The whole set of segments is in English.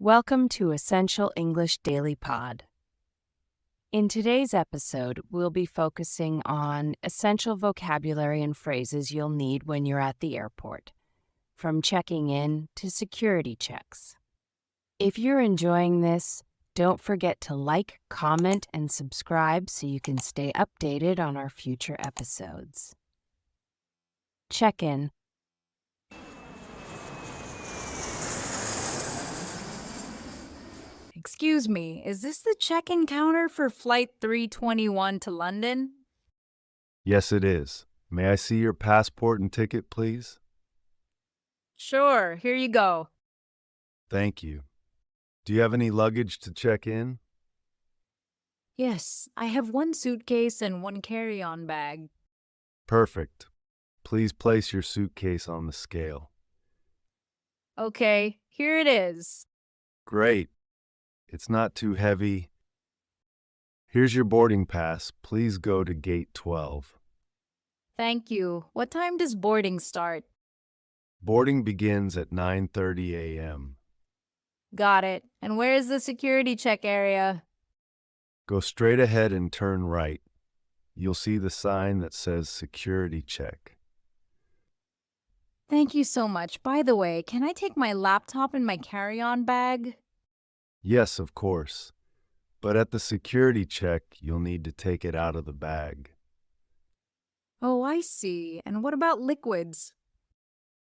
Welcome to Essential English Daily Pod. In today's episode, we'll be focusing on essential vocabulary and phrases you'll need when you're at the airport, from checking in to security checks. If you're enjoying this, don't forget to like, comment, and subscribe so you can stay updated on our future episodes. Check-in. Excuse me, is this the check-in counter for Flight 321 to London? Yes, it is. May I see your passport and ticket, please? Sure, here you go. Thank you. Do you have any luggage to check in? Yes, I have one suitcase and one carry-on bag. Perfect. Please place your suitcase on the scale. Okay, here it is. Great. It's not too heavy. Here's your boarding pass. Please go to gate 12. Thank you. What time does boarding start? Boarding begins at 9:30 a.m. Got it. And where is the security check area? Go straight ahead and turn right. You'll see the sign that says security check. Thank you so much. By the way, can I take my laptop and my carry-on bag? Yes, of course. But at the security check, you'll need to take it out of the bag. Oh, I see. And what about liquids?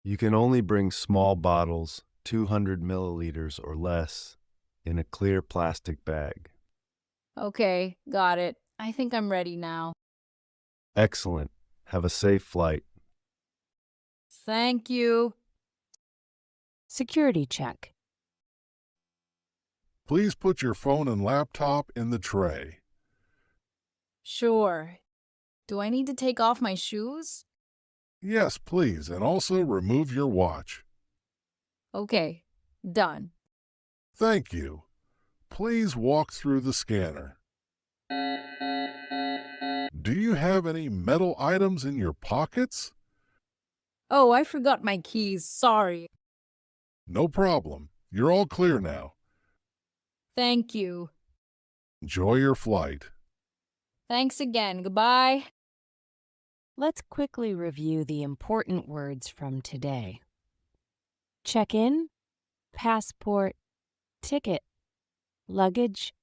You can only bring small bottles, 200 milliliters or less, in a clear plastic bag. Okay, got it. I think I'm ready now. Excellent. Have a safe flight. Thank you. Security check. Please put your phone and laptop in the tray. Sure. Do I need to take off my shoes? Yes, please, and also remove your watch. Okay, done. Thank you. Please walk through the scanner. Do you have any metal items in your pockets? Oh, I forgot my keys. Sorry. No problem. You're all clear now. Thank you. Enjoy your flight. Thanks again. Goodbye. Let's quickly review the important words from today. Check-in, passport, ticket, luggage,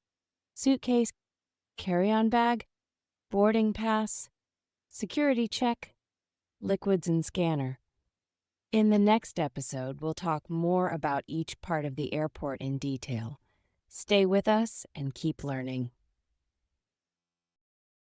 suitcase, carry-on bag, boarding pass, security check, liquids and scanner. In the next episode, we'll talk more about each part of the airport in detail. Stay with us and keep learning.